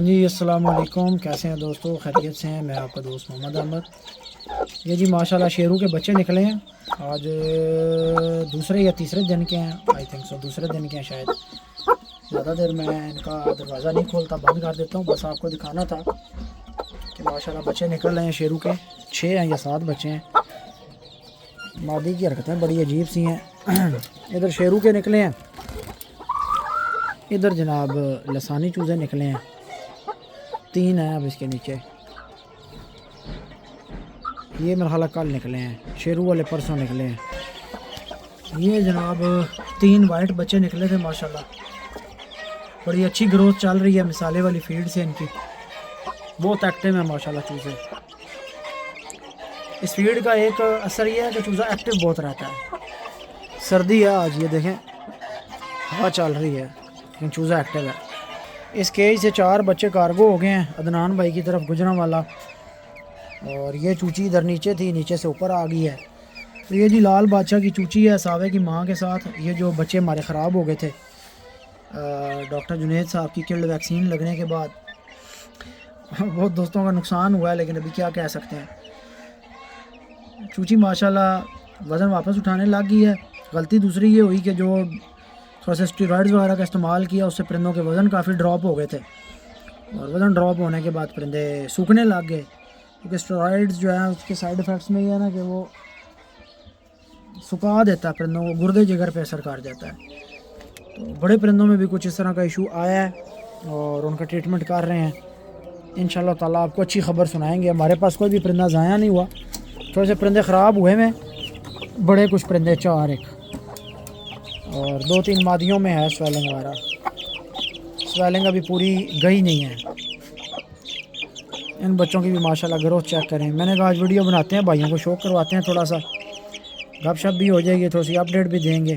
हाँ जी, अस्सलाम वालेकुम। कैसे हैं दोस्तों? खैरियत से हैं? मैं आपका दोस्त मोहम्मद अहमद। ये जी माशाल्लाह शेरों के बच्चे निकले हैं। आज दूसरे या तीसरे दिन के हैं, आई थिंक सो दूसरे दिन के हैं शायद। ज़्यादा देर मैं इनका दरवाज़ा नहीं खोलता, बंद कर देता हूँ। बस आपको दिखाना था कि माशाल्लाह बच्चे निकल रहे हैं शेरों के। 6 हैं या 7 बच्चे हैं। मादी की हरकतें बड़ी अजीब सी हैं। इधर शेरों के निकले हैं, इधर जनाब लसानी चूज़े निकले हैं। 3 हैं अब इसके नीचे। ये मेरा ख्याल कल निकले हैं, शेरू वाले परसों निकले हैं। ये जनाब 3 वाइट बच्चे निकले थे माशाल्लाह। बड़ी अच्छी ग्रोथ चल रही है मिसाले वाली फीड से इनकी। बहुत एक्टिव है माशाल्लाह चूज़े। इस फीड का एक असर ये है कि चूज़ा एक्टिव बहुत रहता है। सर्दी है आज, ये देखें हवा चल रही है लेकिन चूज़ा एक्टिव है। इस केज से 4 बच्चे कार्गो हो गए हैं अदनान भाई की तरफ गुजरा वाला। और ये चूची इधर नीचे थी, नीचे से ऊपर आ गई है। तो ये जी लाल बादशाह की चूची है सावे की माँ के साथ। ये जो बच्चे हमारे ख़राब हो गए थे डॉक्टर जुनेद साहब की किल्ड वैक्सीन लगने के बाद, बहुत दोस्तों का नुकसान हुआ है, लेकिन अभी क्या कह सकते हैं। चूची माशाल्लाह वज़न वापस उठाने लग गई है। गलती दूसरी ये हुई कि जो थोड़ा सा स्टेरॉइड्स वगैरह का इस्तेमाल किया, उससे परिंदों के वज़न काफ़ी ड्रॉप हो गए थे। और वज़न ड्रॉप होने के बाद परिंदे सूखने लग गए, क्योंकि स्टेरॉइड्स जो है उसके साइड इफ़ेक्ट्स में ये है ना कि वो सुखा देता है परिंदों को, गुर्दे जिगर पे असर कर जाता है। तो बड़े परिंदों में भी कुछ इस तरह का इशू आया है और उनका ट्रीटमेंट कर रहे हैं। इंशाल्लाह ताला आपको अच्छी खबर सुनाएंगे। हमारे पास कोई भी परिंदा ज़ाया नहीं हुआ। थोड़े से परिंदे ख़राब हुए में, बड़े कुछ परिंदे 4 एक और 2-3 मादियों में है स्वेलिंग वगैरह। स्वेलिंग अभी पूरी गई नहीं है। इन बच्चों की भी माशाल्लाह ग्रोथ चेक करें। मैंने कहा आज वीडियो बनाते हैं, भाइयों को शो करवाते हैं, थोड़ा सा गपशप भी हो जाएगी, थोड़ी सी अपडेट भी देंगे।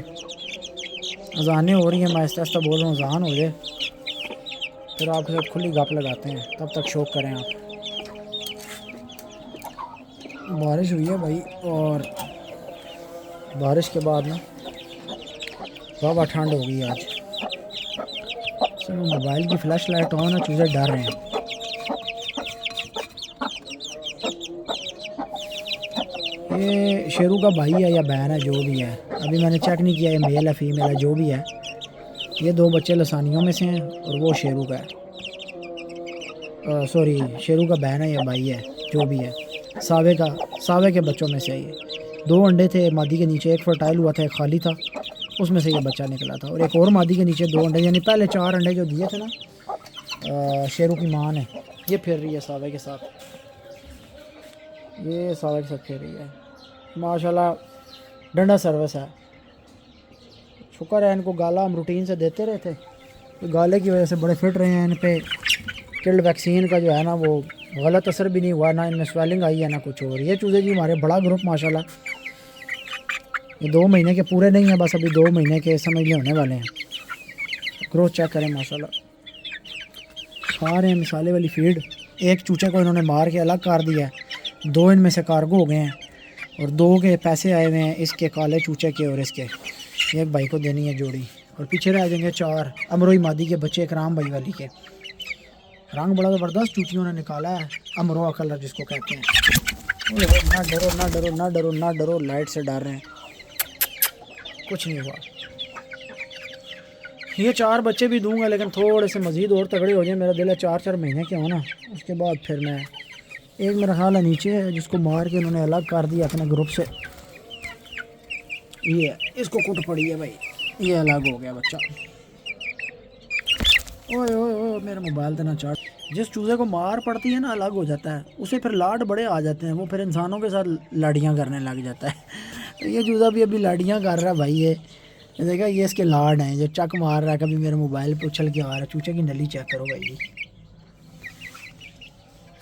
अजानें हो रही हैं, मैं आहिस्ता आहिस्ता बोल रहा हूँ, अजान हो जाए फिर आपके साथ खुली गप लगाते हैं। तब तक शौक करें आप। बारिश हुई है भाई, और बारिश के बाद ना वाह ठंड हो गई आज। चलो मोबाइल की फ्लैश लाइट ऑन है, चूज़े डर रहे हैं। ये शेरू का भाई है या बहन है, जो भी है, अभी मैंने चेक नहीं किया ये मेल है फीमेल है, जो भी है। ये 2 बच्चे लसानियों में से हैं और वो शेरू का है। सॉरी, शेरू का बहन है या भाई है, जो भी है। सावे के बच्चों में से ये 2 अंडे थे मादी के नीचे, एक फर्टाइल हुआ था, एक खाली था, उसमें से ये बच्चा निकला था। और एक और मादी के नीचे 2 अंडे, यानी पहले 4 अंडे जो दिए थे ना शेरू की माँ ने। ये फिर रही है सावे के साथ, ये सावे के साथ फिर रही है। माशाल्लाह डंडा सर्विस है। शुक्र है, इनको गाला हम रूटीन से देते रहे थे, तो गाले की वजह से बड़े फिट रहे हैं। इन पे किल्ड वैक्सीन का जो है ना वो गलत असर भी नहीं हुआ, ना इनमें स्वेलिंग आई है ना कुछ और। ये चूज़े जी हमारे बड़ा ग्रुप माशाल्लाह, ये 2 महीने के पूरे नहीं हैं, बस अभी 2 महीने के समझ ले होने वाले हैं। ग्रोथ चेक करें माशाल्लाह। खा रहे हैं मिसाले वाली फीड। एक चूचे को इन्होंने मार के अलग कर दिया है। 2 इनमें से कार्गो हो गए हैं और 2 के पैसे आए हुए हैं, इसके काले चूचे के और इसके। एक भाई को देनी है जोड़ी, और पीछे रह जाएंगे 4 अमरोई मादी के बच्चे, एक राम भाई वाली के। रंग बड़ा ज़बरदस्त चूचियों ने निकाला है, अमरोआ कलर जिसको कहते हैं। ना डरो ना डरो ना डरो ना डरो, लाइट से डर रहे हैं, कुछ नहीं हुआ। ये 4 बच्चे भी दूंगा, लेकिन थोड़े से मज़ीद और तगड़े हो जाए। मेरा दिल है 4-4 महीने के हो ना, उसके बाद फिर मैं। एक मेरा ख्याल है नीचे है जिसको मार के उन्होंने अलग कर दिया अपने ग्रुप से। ये इसको कुट पड़ी है भाई, ये अलग हो गया बच्चा। ओए ओए ओए, मेरा मोबाइल तो ना चार्ज। जिस चूज़े को मार पड़ती है ना अलग हो जाता है, उसे फिर लाड बड़े आ जाते हैं, वो फिर इंसानों के साथ लाड़ियाँ करने लग जाता है। तो ये चूज़ा भी अभी लाड़ियाँ कर रहा है भाई। ये देखा, ये इसके लाड हैं जो चक मार रहा है, कभी मेरे मोबाइल पे उछल के आ रहा है। चूचे की नली चेक करो भाई।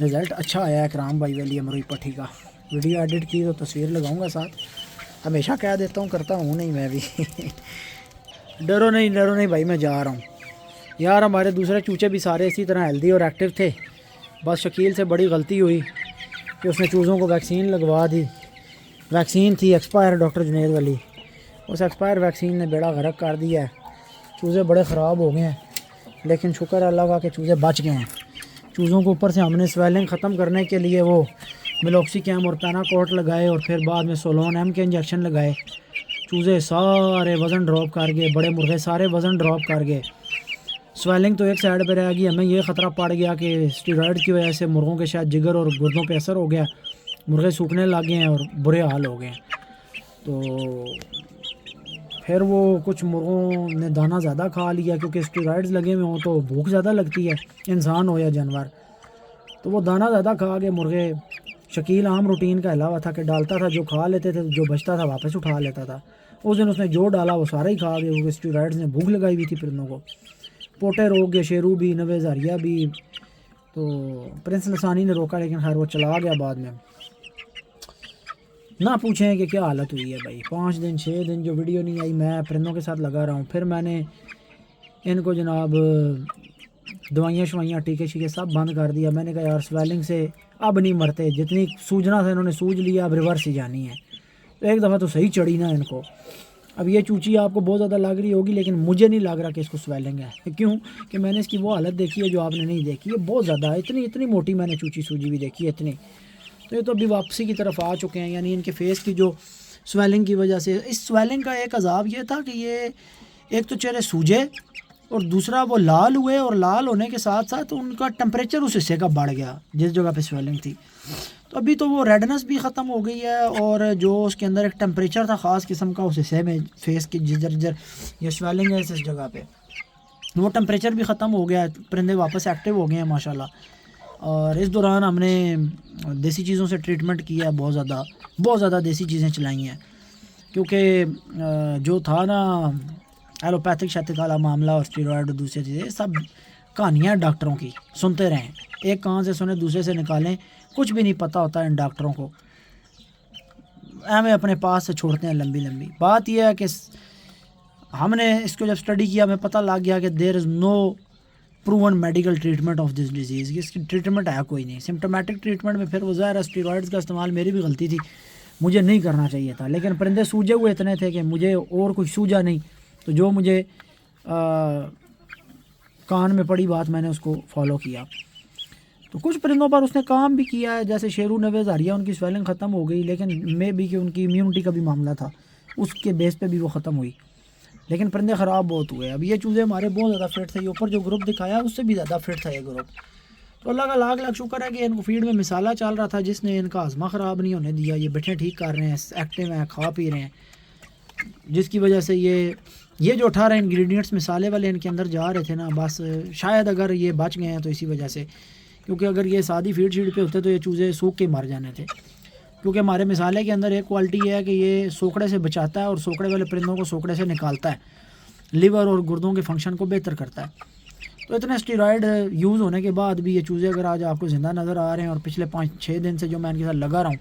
रिज़ल्ट अच्छा आया है राम भाई वाली अमरोई पट्टी का। वीडियो एडिट की तो तस्वीर लगाऊंगा साथ। हमेशा कह देता हूँ, करता हूँ नहीं मैं भी। डरो नहीं भाई, मैं जा रहा हूँ यार। हमारे दूसरे चूचे भी सारे इसी तरह हेल्दी और एक्टिव थे। बस शकील से बड़ी गलती हुई कि उसने चूज़ों को वैक्सीन लगवा दी। वैक्सीन थी एक्सपायर डॉक्टर जुनेद वाली, उस एक्सपायर वैक्सीन ने बेड़ा गर्क कर दिया है। चूज़े बड़े ख़राब हो गए हैं, लेकिन शुक्र है अल्लाह का कि चूज़े बच गए हैं। चूज़ों के ऊपर से हमने स्वेलिंग ख़त्म करने के लिए वो मेलॉक्सिकैम और पैनाकोट लगाए और फिर बाद में सोलोन एम के इंजेक्शन लगाए। चूज़े सारे वज़न ड्रॉप कर गए, बड़े मुर्गे सारे वज़न ड्रॉप कर गए। स्वेलिंग तो एक साइड पर रह गई। हमें ये ख़तरा पड़ गया कि स्टीरॉयड की वजह से मुर्गों के शायद जिगर और गुर्दों पे असर हो गया, मुर्गे सूखने लग गए हैं और बुरे हाल हो गए। तो फिर वो कुछ मुर्गों ने दाना ज़्यादा खा लिया, क्योंकि स्टीरॉयड्स लगे हुए हों तो भूख ज़्यादा लगती है, इंसान हो या जानवर। तो वो दाना ज़्यादा खा गए मुर्गे। शकील आम रूटीन का अलावा था कि डालता था, जो खा लेते थे, जो बचता था वापस उठा लेता था। उस दिन उसने जो डाला वो सारा ही खा गया, क्योंकि स्टीरॉयड्स ने भूख लगाई हुई थी परिंदों को। पोटे रोक गए, शेरू भी, नवे ज़ारिया भी। तो प्रिंस लसानी ने रोका, लेकिन खैर वो चला गया बाद में। ना पूछें कि क्या हालत हुई है भाई। 5 दिन 6 दिन जो वीडियो नहीं आई, मैं परिंदों के साथ लगा रहा हूँ। फिर मैंने इनको जनाब दवाइयाँ शवाइयाँ टीके शीके सब बंद कर दिया। मैंने कहा यार स्वेलिंग से अब नहीं मरते, जितनी सूजना था इन्होंने सूझ लिया, अब रिवर्स ही जानी है। तो एक दफ़ा तो सही चढ़ी ना इनको। अब ये चूची आपको बहुत ज़्यादा लग रही होगी, लेकिन मुझे नहीं लग रहा कि इसको स्वेलिंग है। क्यों कि मैंने इसकी वो हालत देखी है जो आपने नहीं देखी है। बहुत ज़्यादा इतनी मोटी मैंने चूची सूजी भी देखी है इतनी। तो ये तो अभी वापसी की तरफ आ चुके हैं, यानी इनके फेस की जो स्वेलिंग की वजह से। इस स्वेलिंग का एक अजाब ये था कि ये एक तो चेहरे सूजे और दूसरा वो लाल हुए, और लाल होने के साथ साथ उनका टेम्परेचर उस हिस्से का बढ़ गया जिस जगह पे स्वेलिंग थी। तो अभी तो वो रेडनेस भी ख़त्म हो गई है, और जो उसके अंदर एक टेम्परेचर था ख़ास किस्म का उस हिस्से में फेस की जिधर ये स्वेलिंग है इस जगह पे, वो टेम्परेचर भी ख़त्म हो गया है। परिंदे वापस एक्टिव हो गए हैं माशाल्लाह। और इस दौरान हमने देसी चीज़ों से ट्रीटमेंट किया है, बहुत ज़्यादा देसी चीज़ें चलाई हैं, क्योंकि जो था ना एलोपैथिक शैतिक वाला मामला और स्टीरॉयड और दूसरी चीज़ें, सब कहानियाँ डॉक्टरों की सुनते रहें। एक कान से सुने दूसरे से निकालें, कुछ भी नहीं पता होता इन डॉक्टरों को, हमें अपने पास से छोड़ते हैं लंबी लंबी। बात यह है कि हमने इसको जब स्टडी किया हमें पता लग गया कि there is no proven medical treatment of this disease. इसकी ट्रीटमेंट है कोई नहीं। सिम्टोमेटिक ट्रीटमेंट में फिर वो ज़ाहिर स्टीरॉयड्स का इस्तेमाल मेरी भी गलती थी, मुझे नहीं करना चाहिए था। लेकिन परिंदे सूजे हुए इतने थे कि मुझे और कुछ सूझा नहीं, तो जो मुझे कान में पड़ी बात मैंने उसको फॉलो किया। तो कुछ परिंदों पर उसने काम भी किया है, जैसे शेरू नवे ज़ारिया, उनकी स्वेलिंग ख़त्म हो गई, लेकिन मे भी कि उनकी इम्यूनिटी का भी मामला था, उसके बेस पे भी वो ख़त्म हुई। लेकिन परिंदे ख़राब बहुत हुए। अब ये चूज़े हमारे बहुत ज़्यादा फिट थे, ये ऊपर जो ग्रुप दिखाया उससे भी ज़्यादा फिट था ये ग्रुप। तो अल्लाह का लाख लाख शुक्र है कि इनको फीड में मिसाला चल रहा था जिसने इनका हज़मा ख़राब नहीं होने दिया। ये बैठे ठीक कर रहे हैं, एक्टिव हैं, खा पी रहे हैं, जिसकी वजह से ये जो 18 इंग्रेडिएंट्स मिसाले वाले इनके अंदर जा रहे थे ना, बस शायद अगर ये बच गए हैं तो इसी वजह से, क्योंकि अगर ये सादी फीड शीड पे होते तो ये चूज़े सूख के मर जाने थे। क्योंकि हमारे मिसाले के अंदर एक क्वालिटी है कि ये सोकड़े से बचाता है और सोकड़े वाले परिंदों को सोकड़े से निकालता है, लिवर और गुर्दों के फंक्शन को बेहतर करता है। तो इतने स्टीरॉयड यूज़ होने के बाद भी ये चूज़े अगर आज आपको ज़िंदा नज़र आ रहे हैं, और पिछले 5-6 दिन से जो मैं इनके साथ लगा रहा हूँ,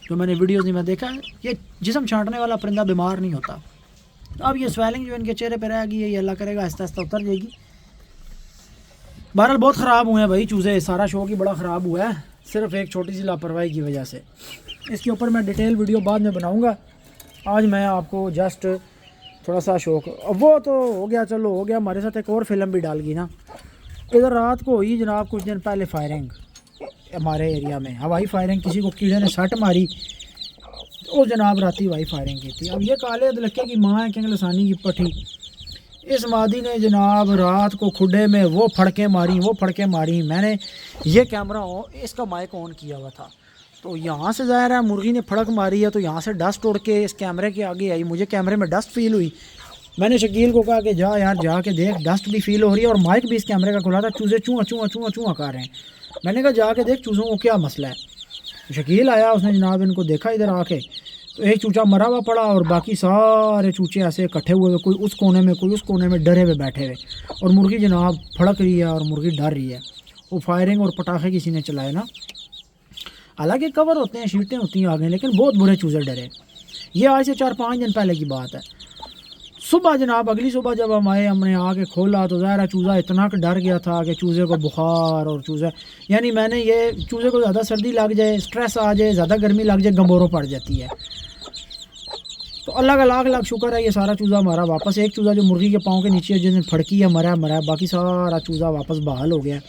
जो मैंने वीडियोज़ में देखा है, ये जिस्म छांटने वाला परिंदा बीमार नहीं होता। तो अब ये स्वेलिंग जो इनके चेहरे पर रहेगी ये अल्लाह करेगा आहिस्ता आहिस्ता उतर जाएगी। बहरहाल बहुत ख़राब हुए हैं भाई चूज़े, सारा शौक ही बड़ा ख़राब हुआ है सिर्फ एक छोटी सी लापरवाही की वजह से। इसके ऊपर मैं डिटेल वीडियो बाद में बनाऊंगा। आज मैं आपको जस्ट थोड़ा सा शौक, वो तो हो गया, चलो हो गया। हमारे साथ एक और फिल्म भी डाल गई ना इधर। रात को हुई जनाब कुछ दिन पहले फायरिंग हमारे एरिया में, हवाई फायरिंग, किसी को कीड़े ने सट मारी, वो जनाब राती हवाई फायरिंग की थी। अब ये काले अदलके की माँ है किंग लसानी की पठी, इस मादी ने जनाब रात को खुडे में वो फड़के मारी। मैंने ये कैमरा इसका माइक ऑन किया हुआ था, तो यहाँ से ज़ाहिर है मुर्गी ने फड़क मारी है, तो यहाँ से डस्ट उड़ के इस कैमरे के आगे आई। मुझे कैमरे में डस्ट फील हुई। मैंने शकील को कहा कि जा यार जाके देख, डस्ट भी फील हो रही है और माइक भी इस कैमरे का खुला था, चूज़े चूँ चूँ चूँ चूँ कर रहे हैं। मैंने कहा जाके देख चूज़ों को क्या मसला है। शकील आया, उसने जनाब इनको देखा इधर आके, तो एक चूचा मरा हुआ पड़ा और बाकी सारे चूचे ऐसे इकट्ठे हुए, कोई उस कोने में कोई उस कोने में डरे हुए बैठे हुए, और मुर्गी जनाब फड़क रही है और मुर्गी डर रही है। वो फायरिंग और पटाखे किसी ने चलाए ना, हालांकि कवर होते हैं, शीटें होती हैं आगे, लेकिन बहुत बुरे चूज़े डरे। ये आज से 4-5 दिन पहले की बात है। सुबह जनाब अगली सुबह जब हम आए, हमने आके खोला तो ज़ाहिर चूज़ा इतना डर गया था कि चूज़े को बुखार और चूज़ा, यानी मैंने ये चूज़े को ज़्यादा सर्दी लग जाए, स्ट्रेस आ जाए, ज़्यादा गर्मी लग जाए, गंबोरों पड़ जाती है। तो अल्लाह का लाख लाख शुक्र है ये सारा चूज़ा हमारा वापस, एक चूज़ा जो मुर्गी के पाँव के नीचे जिसने फड़की है मरा, बाकी सारा चूज़ा वापस बहाल हो गया।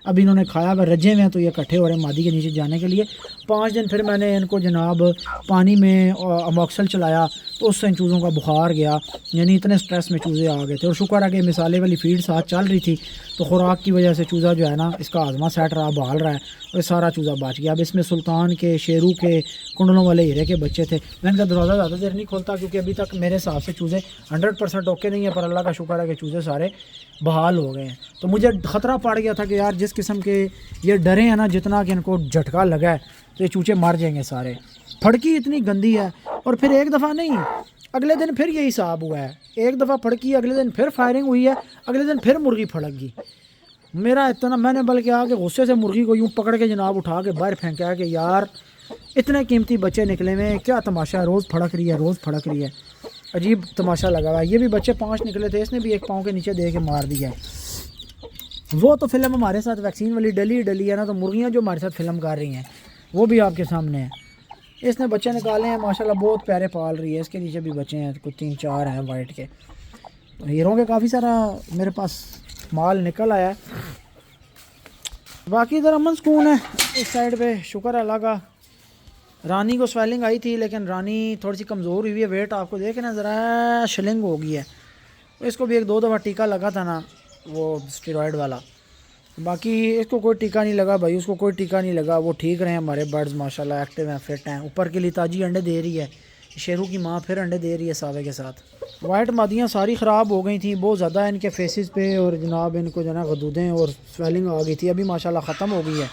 अब इन्होंने खाया, अगर रजे हुए हैं तो ये इकट्ठे हो रहे हैं मादी के नीचे जाने के लिए। 5 दिन फिर मैंने इनको जनाब पानी में अमोक्सल चलाया तो उससे इन चूज़ों का बुखार गया, यानी इतने स्ट्रेस में चूज़े आ गए थे। और शुक्र है कि मिसाले वाली फीड साथ चल रही थी तो खुराक की वजह से चूज़ा जो है ना इसका आज़मा सेट रहा, बहाल रहा है और सारा चूज़ा बच गया। अब इसमें सुल्तान के, शेरू के, कुंडलों वाले हीरे के बच्चे थे। मैं इनका दरवाज़ा ज़्यादा देर नहीं खोलता क्योंकि अभी तक मेरे हिसाब से चूज़े 100% ओके नहीं है, पर अल्लाह का शुक्र है कि चूज़े सारे बहाल हो गए हैं। तो मुझे ख़तरा पड़ गया था कि यार जिस किस्म के ये डरे हैं ना, जितना कि इनको झटका लगा है तो ये चूचे मर जाएंगे सारे। फड़की इतनी गंदी है। और फिर एक दफ़ा नहीं, अगले दिन फिर यही हिसाब हुआ है। एक दफ़ा फड़की, अगले दिन फिर फायरिंग हुई है, अगले दिन फिर मुर्गी फड़क गई। मेरा इतना, मैंने बल्कि आके गुस्से से मुर्गी को यूँ पकड़ के जनाब उठा के बाहर फेंका कि यार इतने कीमती बच्चे निकले हुए, क्या तमाशा है, रोज़ फड़क रही है, रोज़ फड़क रही है। अजीब तमाशा लगा हुआ है। ये भी बच्चे 5 निकले थे, इसने भी एक पाँव के नीचे दे के मार दिया है। वो तो फिल्म हमारे साथ वैक्सीन वाली डली है ना, तो मुर्गियाँ जो हमारे साथ फिल्म कर रही हैं वो भी आपके सामने है। इसने बच्चे निकाले हैं माशाल्लाह, बहुत प्यारे पाल रही है। इसके नीचे भी बच्चे हैं, कुछ 3-4 हैं वाइट के। हीरों के काफ़ी सारा मेरे पास माल निकल आया है। बाकी इधर अमन सुकून है इस साइड पे, शुक्र है अल्लाह का। रानी को स्वेलिंग आई थी लेकिन रानी थोड़ी सी कमज़ोर हुई है, वेट आपको देखे ना ज़रा शिलिंग हो गई है। तो इसको भी 1-2 दफ़ा टीका लगा था ना, वो स्टेरॉयड वाला। बाकी इसको कोई टीका नहीं लगा भाई, उसको कोई टीका नहीं लगा। वो ठीक रहे हैं हमारे बर्ड्स माशाल्लाह, एक्टिव हैं, फिट हैं। ऊपर के लिए ताजी अंडे दे रही है, शेरू की माँ फिर अंडे दे रही है सावे के साथ। वाइट मादियाँ सारी ख़राब हो गई थी, बहुत ज़्यादा इनके फेसेस पे और जनाब इनको जो है गदूदें और स्वेलिंग आ गई थी। अभी माशाल्लाह ख़त्म हो गई है।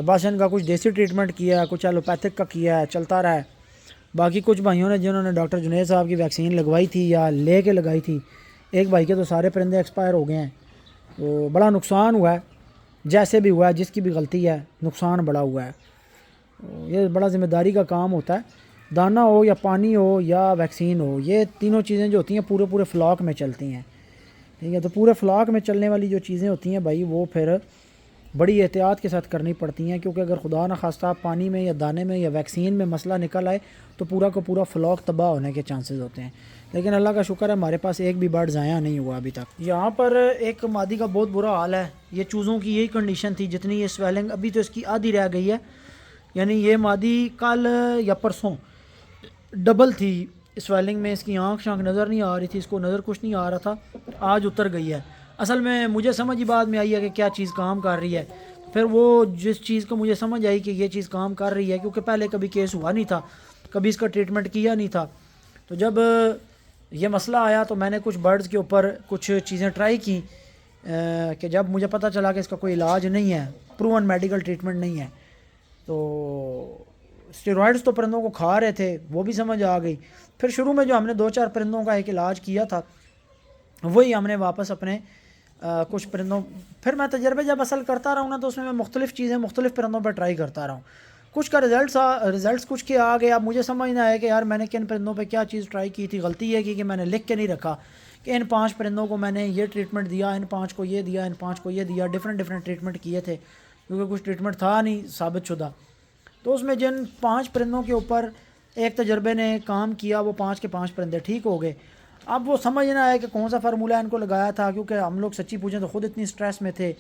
बस इनका कुछ देसी ट्रीटमेंट किया है, कुछ एलोपैथिक का किया है, चलता रहा है। बाकी कुछ भाइयों ने जिन्होंने डॉक्टर जुनैद साहब की वैक्सीन लगवाई थी या ले के लगाई थी, एक भाई के तो सारे परिंदे एक्सपायर हो गए हैं। तो बड़ा नुकसान हुआ है, जैसे भी हुआ है, जिसकी भी गलती है, नुकसान बड़ा हुआ है। तो ये बड़ा ज़िम्मेदारी का काम होता है। दाना हो या पानी हो या वैक्सीन हो, ये तीनों चीज़ें जो होती हैं पूरे फ्लॉक में चलती हैं, ठीक है। तो पूरे फ्लॉक में चलने वाली जो चीज़ें होती हैं भाई, वो फिर बड़ी एहतियात के साथ करनी पड़ती हैं, क्योंकि अगर खुदा न खास्ता पानी में या दाने में या वैक्सीन में मसला निकल आए तो पूरा का पूरा फ्लॉक तबाह होने के चांसेस होते हैं। लेकिन अल्लाह का शुक्र है हमारे पास एक भी बर्ड ज़ाया नहीं हुआ अभी तक। यहाँ पर एक मादी का बहुत बुरा हाल है। ये चूज़ों की यही कंडीशन थी, जितनी ये स्वेलिंग, अभी तो इसकी आधी रह गई है। यानी ये मादी कल या परसों डबल थी स्वेलिंग में, इसकी आँख शाँख नज़र नहीं आ रही थी, इसको नज़र कुछ नहीं आ रहा था, आज उतर गई है। असल में मुझे समझ ही बाद में आई है कि क्या चीज़ काम कर रही है। फिर वो जिस चीज़ को मुझे समझ आई कि ये चीज़ काम कर रही है, क्योंकि पहले कभी केस हुआ नहीं था, कभी इसका ट्रीटमेंट किया नहीं था। तो जब ये मसला आया तो मैंने कुछ बर्ड्स के ऊपर कुछ चीज़ें ट्राई की कि जब मुझे पता चला कि इसका कोई इलाज नहीं है, प्रूवन मेडिकल ट्रीटमेंट नहीं है, तो स्टेरॉइड्स तो परिंदों को खा रहे थे, वो भी समझ आ गई। फिर शुरू में जो हमने 2-4 परिंदों का एक इलाज किया था, वही हमने वापस अपने कुछ परिंदों, फिर मैं तजर्बे जब असल करता रहूँ ना, तो उसमें मैं मुख्तलिफ़ चीज़ें मुख्तलिफ़ परिंदों पर ट्राई करता रहूँ। कुछ का रिज़ल्ट्स कुछ के आ गए। अब मुझे समझ ना आया कि यार मैंने किन परिंदों पे क्या चीज़ ट्राई की थी। गलती है कि मैंने लिख के नहीं रखा कि इन 5 परिंदों को मैंने ये ट्रीटमेंट दिया, इन 5 को ये दिया, इन 5 को ये दिया। डिफरेंट ट्रीटमेंट किए थे, क्योंकि कुछ ट्रीटमेंट था नहीं साबित शुदा। तो उसमें जिन 5 परिंदों के ऊपर एक तजर्बे ने काम किया, वो 5 के 5 परिंदे ठीक हो गए। अब वो समझ ना आया कि कौन सा फार्मूला इनको लगाया था, क्योंकि हम लोग सच्ची पूछें तो ख़ुद इतनी स्ट्रेस में थे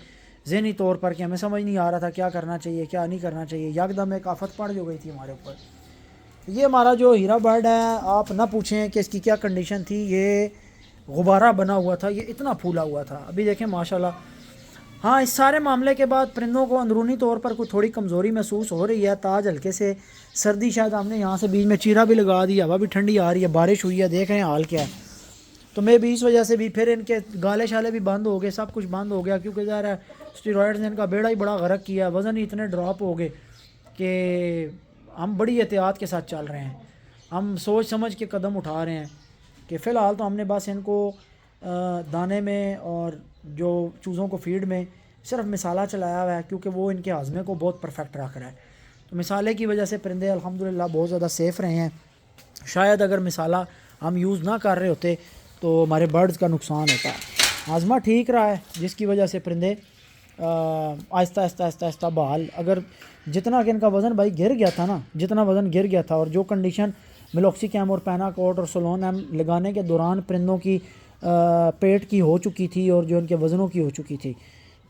ज़हनी तौर पर कि हमें समझ नहीं आ रहा था क्या करना चाहिए क्या नहीं करना चाहिए। यकदम एक आफत पड़ जो गई थी हमारे ऊपर। ये हमारा जो हीरा बर्ड है, आप ना पूछें कि इसकी क्या कंडीशन थी। ये गुब्बारा बना हुआ था, ये इतना फूला हुआ था। अभी देखें माशाल्लाह। हाँ, इस सारे मामले के बाद परिंदों को अंदरूनी तौर पर कुछ थोड़ी कमज़ोरी महसूस हो रही है। ताज हल्के से सर्दी, शायद हमने यहाँ से बीच में चीरा भी लगा दी, हवा भी ठंडी आ रही है, बारिश हुई है, देख रहे हैं हाल क्या है। तो मैं भी इस वजह से भी फिर इनके गाले शाले भी बंद हो गए, सब कुछ बंद हो गया, क्योंकि ज़रा स्टेरॉइड्स ने इनका बेड़ा ही बड़ा गर्क किया। वज़न ही इतने ड्रॉप हो गए कि हम बड़ी एहतियात के साथ चल रहे हैं। हम सोच समझ के कदम उठा रहे हैं कि फ़िलहाल तो हमने बस इनको दाने में और जो चूज़ों को फीड में सिर्फ मिसाला चलाया हुआ है, क्योंकि वो इनके हाजमे को बहुत परफेक्ट रख रहा है। तो मिसाले की वजह से परिंदे अल्हम्दुलिल्लाह बहुत ज़्यादा सेफ़ रहे हैं। शायद अगर मिसाला हम यूज़ ना कर रहे होते तो हमारे बर्ड्स का नुकसान होता है। हाजमा ठीक रहा है, जिसकी वजह से परिंदे आहिस्ता बहाल। अगर जितना कि इनका वज़न भाई गिर गया था ना, जितना वज़न गिर गया था, और जो कंडीशन मेलोक्सिकैम और पैनाकोट और सोलोनैम लगाने के दौरान परिंदों की पेट की हो चुकी थी और जो इनके वज़नों की हो चुकी थी,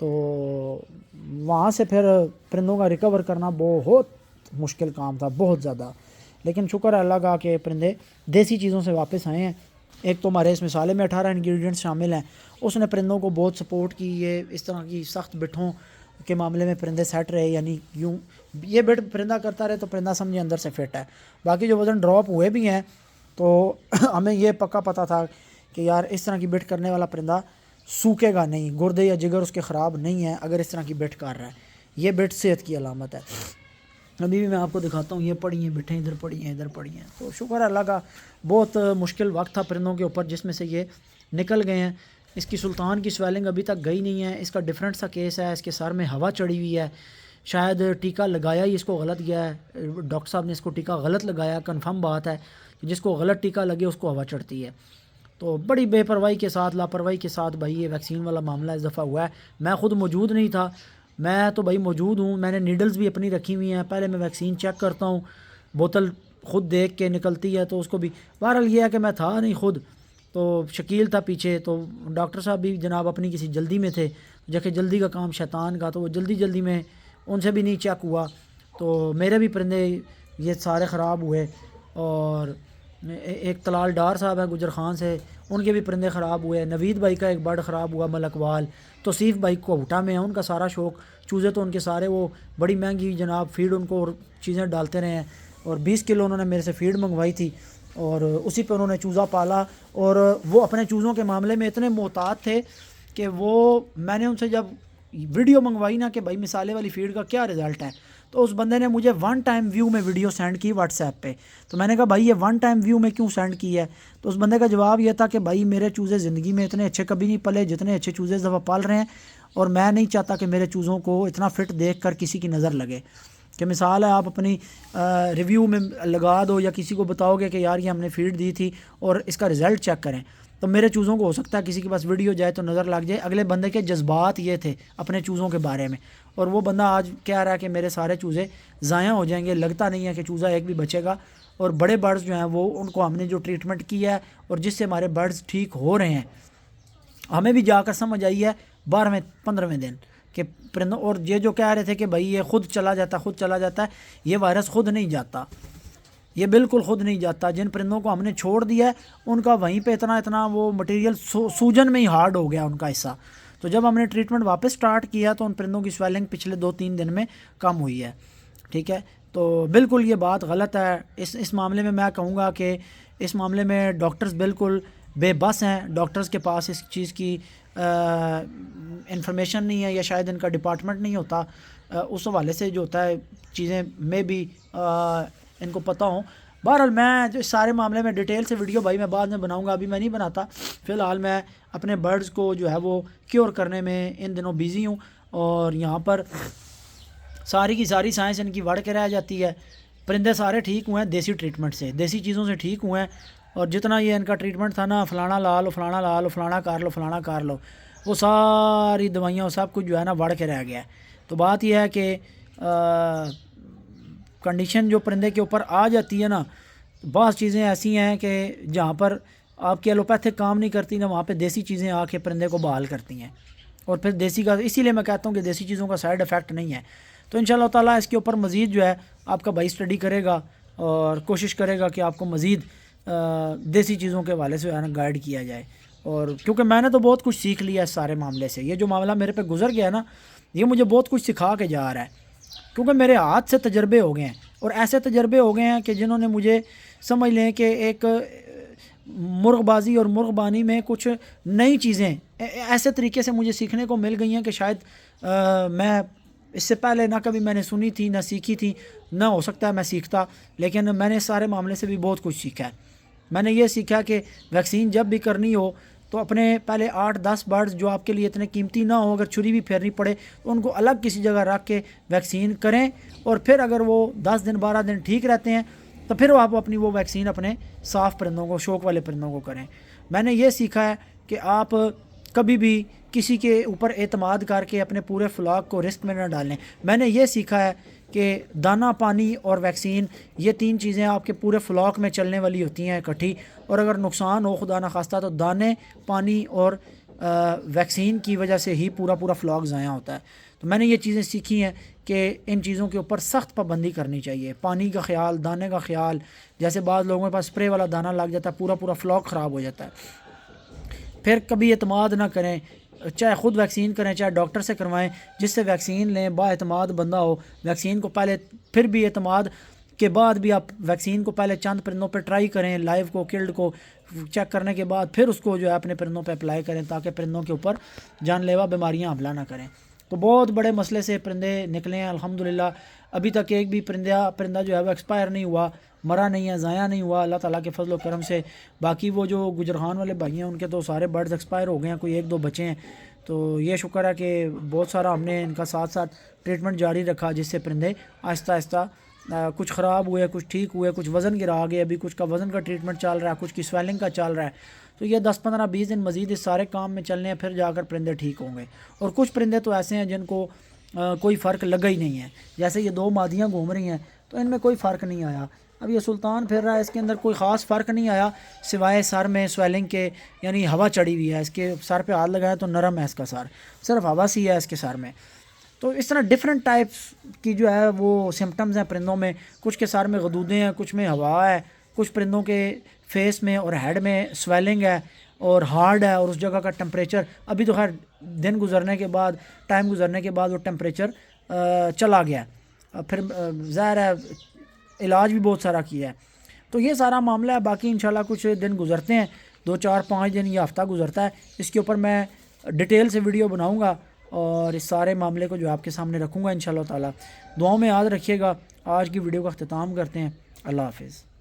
तो वहाँ से फिर परिंदों का रिकवर करना बहुत मुश्किल काम था, बहुत ज़्यादा। लेकिन शुक्र है अल्लाह का कि परिंदे देसी चीज़ों से वापस आए हैं। एक तो हमारे इस मिसाले में 18 इंग्रेडिएंट्स शामिल हैं, उसने परिंदों को बहुत सपोर्ट की। ये इस तरह की सख्त बिठों के मामले में परिंदे सेट रहे, यानी यूँ ये बिठ परिंदा करता रहे तो परिंदा समझे अंदर से फिट है। बाकी जो वज़न ड्रॉप हुए भी हैं तो हमें ये पक्का पता था कि यार इस तरह की बिठ करने वाला परिंदा सूखेगा नहीं, गुर्दे या जिगर उसके ख़राब नहीं है अगर इस तरह की बिठ कर रहा है। ये बिठ सेहत की अलामत है। अभी भी मैं आपको दिखाता हूँ, ये पड़ी हैं बिठें, इधर पड़ी हैं, इधर पड़ी हैं। तो शुक्र है अल्लाह का, बहुत मुश्किल वक्त था परिंदों के ऊपर जिसमें से ये निकल गए हैं। इसकी सुल्तान की स्वेलिंग अभी तक गई नहीं है। इसका डिफरेंट सा केस है, इसके सर में हवा चढ़ी हुई है, शायद टीका लगाया ही इसको गलत गया है। डॉक्टर साहब ने इसको टीका गलत लगाया। कन्फर्म बात है कि जिसको गलत टीका लगे उसको हवा चढ़ती है। तो बड़ी बेपरवाही के साथ, लापरवाही के साथ भाई ये वैक्सीन वाला मामला इस दफ़ा हुआ है। मैं ख़ुद मौजूद नहीं था, मैं तो भाई मौजूद हूँ, मैंने नीडल्स भी अपनी रखी हुई हैं। पहले मैं वैक्सीन चेक करता हूँ, बोतल ख़ुद देख के निकलती है तो उसको भी। बहरहाल ये है कि मैं था नहीं ख़ुद, तो शकील था पीछे, तो डॉक्टर साहब भी जनाब अपनी किसी जल्दी में थे, जबकि जल्दी का काम शैतान का, तो वो जल्दी में उनसे भी नहीं चेक हुआ। तो मेरे भी परिंदे ये सारे ख़राब हुए। और एक तलाल डार साहब है गुजर खान से, उनके भी परिंदे ख़राब हुए। नवीद भाई का एक बर्ड ख़राब हुआ मलकवाल। तौसीफ़ भाई को हुटा में है, उनका सारा शौक़ चूज़े, तो उनके सारे वो बड़ी महंगी जनाब फीड उनको और चीज़ें डालते रहे हैं। और 20 किलो उन्होंने मेरे से फीड मंगवाई थी और उसी पे उन्होंने चूज़ा पाला। और वो अपने चूज़ों के मामले में इतने मोहतात थे कि वो मैंने उनसे जब वीडियो मंगवाई ना कि भाई मिसाले वाली फ़ीड का क्या रिज़ल्ट है, तो उस बंदे ने मुझे 1 टाइम व्यू में वीडियो सेंड की व्हाट्सएप पे। तो मैंने कहा भाई ये 1 टाइम व्यू में क्यों सेंड की है? तो उस बंदे का जवाब ये था कि भाई मेरे चूज़े ज़िंदगी में इतने अच्छे कभी नहीं पले जितने अच्छे चूज़े इस दफ़ा पाल रहे हैं, और मैं नहीं चाहता कि मेरे चूज़ों को इतना फ़िट देख कर किसी की नज़र लगे। कि मिसाल है आप अपनी रिव्यू में लगा दो या किसी को बताओगे कि यार ये हमने फ़ीड दी थी और इसका रिज़ल्ट चेक करें, तो मेरे चूज़ों को हो सकता है किसी के पास वीडियो जाए तो नज़र लग जाए। अगले बंदे के जज्बात ये थे अपने चूज़ों के बारे में, और वो बंदा आज कह रहा है कि मेरे सारे चूज़े ज़ाया हो जाएंगे, लगता नहीं है कि चूज़ा एक भी बचेगा। और बड़े बर्ड्स जो हैं वो उनको हमने जो ट्रीटमेंट किया है और जिससे हमारे बर्ड्स ठीक हो रहे हैं, हमें भी जाकर समझ आई है 12वें 15वें दिन कि परिंदों। और ये जो कह रहे थे कि भाई ये खुद चला जाता है, ये वायरस खुद नहीं जाता, ये बिल्कुल ख़ुद नहीं जाता। जिन परिंदों को हमने छोड़ दिया है उनका वहीं पे इतना वो मटेरियल सूजन में ही हार्ड हो गया उनका हिस्सा। तो जब हमने ट्रीटमेंट वापस स्टार्ट किया तो उन परिंदों की स्वेलिंग पिछले 2-3 दिन में कम हुई है। ठीक है, तो बिल्कुल ये बात गलत है। इस मामले में मैं कहूँगा कि इस मामले में डॉक्टर्स बिल्कुल बेबस हैं। डॉक्टर्स के पास इस चीज़ की इंफॉर्मेशन नहीं है, या शायद इनका डिपार्टमेंट नहीं होता। उस हवाले से जो होता है चीज़ें में भी इनको पता हो। बहरहाल मैं जो सारे मामले में डिटेल से वीडियो भाई मैं बाद में बनाऊंगा, अभी मैं नहीं बनाता। फ़िलहाल मैं अपने बर्ड्स को जो है वो क्योर करने में इन दिनों बिज़ी हूँ, और यहाँ पर सारी की सारी साइंस इनकी बढ़ के रह जाती है। परिंदे सारे ठीक हुए हैं देसी ट्रीटमेंट से, देसी चीज़ों से ठीक हुए हैं। और जितना ये इनका ट्रीटमेंट था ना, फ़लाना ला लो, फ़लाना ला लो, फ़लाना कर लो, वो सारी दवाइयाँ सब कुछ जो है ना बढ़ के रह गया है। तो बात यह है कि कंडीशन जो परिंदे के ऊपर आ जाती है ना, बहुत चीज़ें ऐसी हैं कि जहाँ पर आपकी एलोपैथिक काम नहीं करती ना, वहाँ पे देसी चीज़ें आके परिंदे को बहाल करती हैं। और फिर देसी का, इसीलिए मैं कहता हूँ कि देसी चीज़ों का साइड इफ़ेक्ट नहीं है। तो इंशाअल्लाह ताला इसके ऊपर मज़ीद जो है आपका भाई स्टडी करेगा और कोशिश करेगा कि आपको मज़ीद देसी चीज़ों के हवाले से ना गाइड किया जाए। और क्योंकि मैंने तो बहुत कुछ सीख लिया इस सारे मामले से। ये जो मामला मेरे पे गुजर गया ना, ये मुझे बहुत कुछ सिखा के जा रहा है, क्योंकि मेरे हाथ से तजर्बे हो गए हैं। और ऐसे तजर्बे हो गए हैं कि जिन्होंने मुझे समझ लें कि एक मुर्गबाजी और मुर्गबानी में कुछ नई चीज़ें ऐसे तरीके से मुझे सीखने को मिल गई हैं कि शायद मैं इससे पहले ना कभी मैंने सुनी थी, ना सीखी थी, ना हो सकता है मैं सीखता। लेकिन मैंने इस सारे मामले से भी बहुत कुछ सीखा है। मैंने ये सीखा कि वैक्सीन जब भी करनी हो तो अपने पहले 8-10 बर्ड्स जो आपके लिए इतने कीमती ना हो, अगर छुरी भी फेरनी पड़े तो उनको अलग किसी जगह रख के वैक्सीन करें। और फिर अगर वो 10 दिन 12 दिन ठीक रहते हैं तो फिर आप अपनी वो वैक्सीन अपने साफ़ परिंदों को, शौक़ वाले परिंदों को करें। मैंने ये सीखा है कि आप कभी भी किसी के ऊपर एतमाद करके अपने पूरे फ्लॉक को रिस्क में न डालें। मैंने ये सीखा है कि दाना, पानी और वैक्सीन, ये 3 चीज़ें आपके पूरे फ्लॉक में चलने वाली होती हैं इकट्ठी। और अगर नुकसान हो खुदा न खास्ता तो दाने, पानी और वैक्सीन की वजह से ही पूरा पूरा फ्लॉक ज़ाया होता है। तो मैंने ये चीज़ें सीखी हैं कि इन चीज़ों के ऊपर सख्त पाबंदी करनी चाहिए। पानी का ख्याल, दाने का ख्याल, जैसे बाद लोगों के पास स्प्रे वाला दाना लग जाता है, पूरा पूरा फ्लॉक ख़राब हो जाता है। फिर कभी एतमाद ना करें, चाहे ख़ुद वैक्सीन करें चाहे डॉक्टर से करवाएं, जिससे वैक्सीन लें, बाएतमाद बंदा हो। वैक्सीन को पहले, फिर भी एतमाद के बाद भी आप वैक्सीन को पहले चंद परिंदों पर ट्राई करें, लाइव को, किल्ड को चेक करने के बाद फिर उसको जो है अपने परिंदों पर अप्लाई करें, ताकि परिंदों के ऊपर जानलेवा बीमारियाँ हमला ना करें। तो बहुत बड़े मसले से परिंदे निकले हैं अल्हम्दुलिल्लाह। अभी तक एक भी परिंदा जो है वो एक्सपायर नहीं हुआ, मरा नहीं है, ज़ाया नहीं हुआ अल्लाह ताला के फजल करम से। बाकी वो जो गुजरखान वाले भाई हैं उनके तो सारे बर्ड्स एक्सपायर हो गए हैं, कोई एक दो बचे हैं। तो ये शुक्र है कि बहुत सारा हमने इनका साथ साथ ट्रीटमेंट जारी रखा, जिससे परिंदे आहिस्ता आहिस्ता कुछ ख़राब हुए, कुछ ठीक हुए, कुछ वज़न गिरा गए, अभी कुछ का वज़न का ट्रीटमेंट चल रहा है, कुछ की स्वेलिंग का चल रहा है। तो ये 10-15-20 दिन मज़ीद इस सारे काम में चलने हैं, फिर जाकर परिंदे ठीक होंगे। और कुछ परिंदे तो ऐसे हैं जिनको कोई फ़र्क लगा ही नहीं है, जैसे ये 2 मादियाँ घूम रही हैं तो इनमें कोई फ़र्क नहीं आया। अब ये सुल्तान फिर रहा है, इसके अंदर कोई ख़ास फ़र्क नहीं आया सिवाय सर में स्वेलिंग के, यानी हवा चढ़ी हुई है इसके सर पे, हाथ लगाया तो नरम है इसका सर, सिर्फ हवा सी है इसके सर में। तो इस तरह डिफरेंट टाइप्स की जो है वो सिम्टम्स हैं परिंदों में। कुछ के सर में गदूदें हैं, कुछ में हवा है, कुछ परिंदों के फेस में और हेड में स्वेलिंग है और हार्ड है, और उस जगह का टेम्परेचर, अभी तो खैर दिन गुजरने के बाद, टाइम गुजरने के बाद वो टेम्परेचर चला गया। फिर ज़ाहिर है इलाज भी बहुत सारा किया है। तो ये सारा मामला है। बाकी इंशाल्लाह कुछ दिन गुजरते हैं, 2-4-5 दिन या हफ़्ता गुजरता है, इसके ऊपर मैं डिटेल से वीडियो बनाऊँगा और इस सारे मामले को जो आपके सामने रखूँगा इंशाल्लाह ताला। दुआओं में याद रखिएगा। आज की वीडियो का अख्तिताम करते हैं। अल्लाह हाफ़िज़।